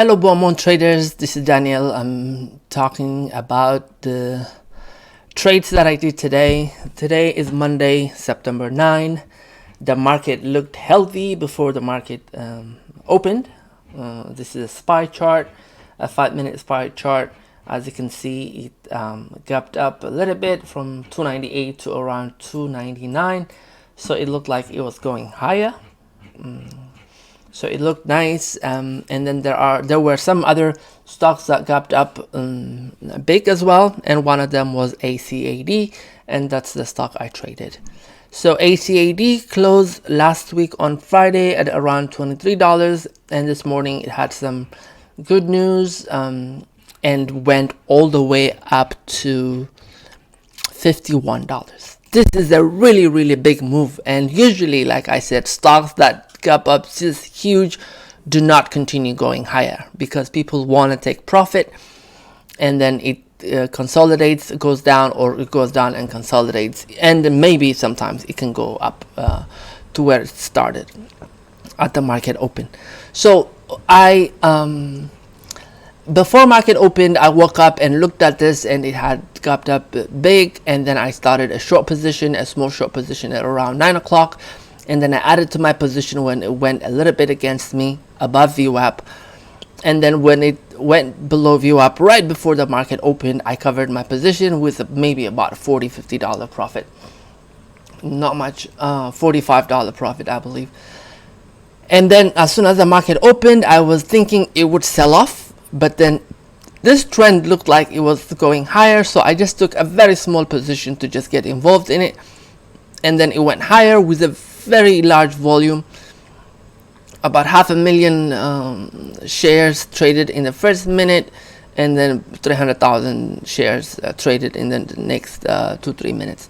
Hello Beaumont traders, this is Daniel. I'm talking about the trades that I did today. Today is Monday, September 9. The market looked healthy before the market opened. This is a SPY chart, a 5-minute SPY chart. As you can see, it gapped up a little bit from 298 to around 299. So it looked like it was going higher. So it looked nice, and then there were some other stocks that gapped up big as well, and one of them was ACAD, and that's the stock I traded. So ACAD closed last week on Friday at around $23, and this morning it had some good news and went all the way up to $51. This is a really big move, and usually, like I said, stocks that gap up just huge do not continue going higher because people want to take profit, and then it consolidates, it goes down, or it goes down and consolidates, and maybe sometimes it can go up to where it started at the market open. So I before market opened, I woke up and looked at this, and it had gapped up big, and then I started a short position, a small short position at around 9 o'clock, and then I added to my position when it went a little bit against me above VWAP, and then when it went below VWAP right before the market opened, I covered my position with maybe about $40-50 profit. Not much, $45 profit, I believe. And then as soon as the market opened, I was thinking it would sell off, but then this trend looked like it was going higher, so I just took a very small position to just get involved in it, and then it went higher with a very large volume, about 500,000 shares traded in the first minute, and then 300,000 shares traded in the next 2-3 minutes.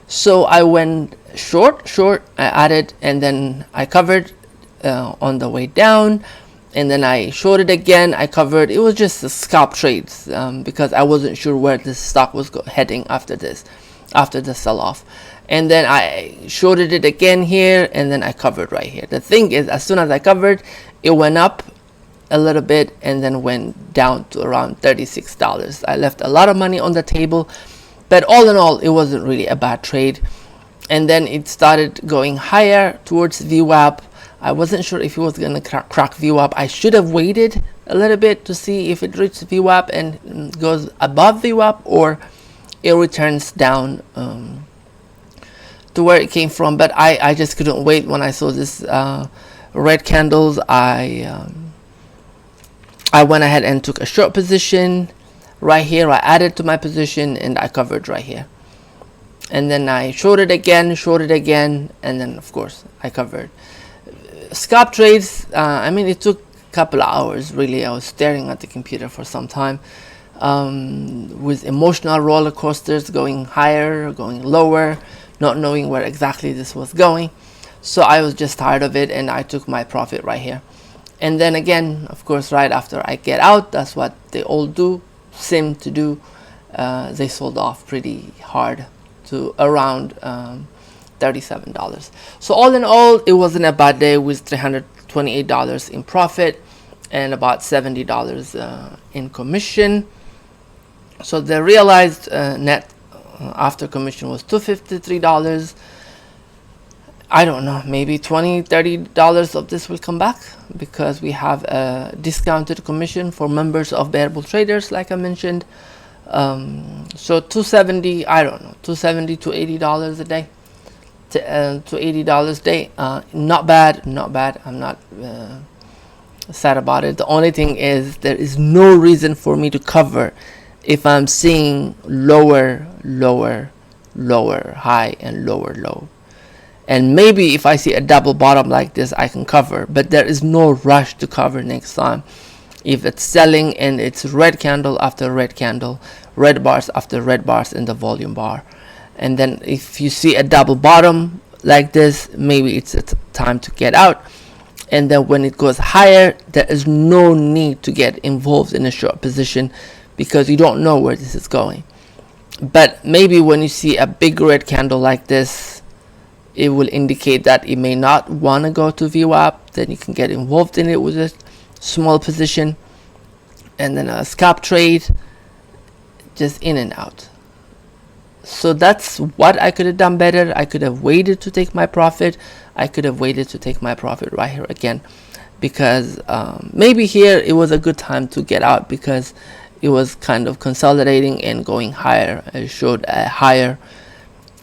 So I went short, I added, and then I covered on the way down, and then I shorted again, I covered. It was just a scalp trades because I wasn't sure where this stock was heading after the sell-off. And then I shorted it again here, and then I covered right here. The thing is, as soon as I covered, it went up a little bit and then went down to around $36. I left a lot of money on the table, but all in all, it wasn't really a bad trade. And then it started going higher towards VWAP. I wasn't sure if it was going to crack VWAP. I should have waited a little bit to see if it reached VWAP and goes above VWAP, or it returns down to where it came from. But I just couldn't wait. When I saw this red candles, I went ahead and took a short position right here. I added to my position and I covered right here, and then I shorted again, and then of course I covered. Scalp trades, I mean, it took a couple of hours really. I was staring at the computer for some time with emotional roller coasters, going higher, going lower, not knowing where exactly this was going. So I was just tired of it, and I took my profit right here. And then again, of course, right after I get out, that's what they all seem to do. They sold off pretty hard to around $37. So all in all, it wasn't a bad day with $328 in profit and about $70 in commission. So the realized net after commission was $253. I don't know, maybe $20-30 of this will come back because we have a discounted commission for members of Bearable Traders, like I mentioned. So $270, I don't know, $270 to $80 a day, to $80 a day. Not bad. I'm not sad about it. The only thing is there is no reason for me to cover if I'm seeing lower high and lower low. And maybe if I see a double bottom like this, I can cover, but there is no rush to cover next time. If it's selling and it's red candle after red candle, red bars after red bars in the volume bar, and then if you see a double bottom like this, maybe it's time to get out. And then when it goes higher, there is no need to get involved in a short position because you don't know where this is going. But maybe when you see a big red candle like this, it will indicate that it may not want to go to VWAP. Then you can get involved in it with it small position, and then a scalp trade, just in and out. So that's what I could have done better. I could have waited to take my profit. I could have waited to take my profit right here again, because maybe here it was a good time to get out, because it was kind of consolidating and going higher. It showed a higher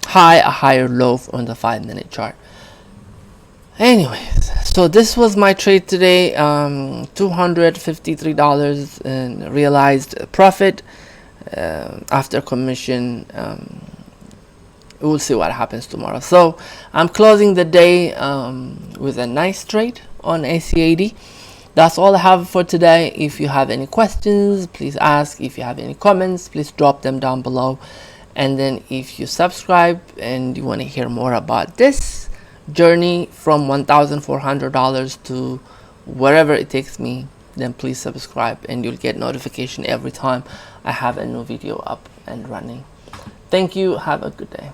high, a higher low on the 5-minute chart. Anyways, so this was my trade today. $253 in realized profit after commission. We'll see what happens tomorrow. So I'm closing the day with a nice trade on ACAD. That's all I have for today. If you have any questions, please ask. If you have any comments, please drop them down below. And then if you subscribe and you want to hear more about this journey from $1,400 to wherever it takes me, then please subscribe, and you'll get notification every time I have a new video up and running. Thank you. Have a good day.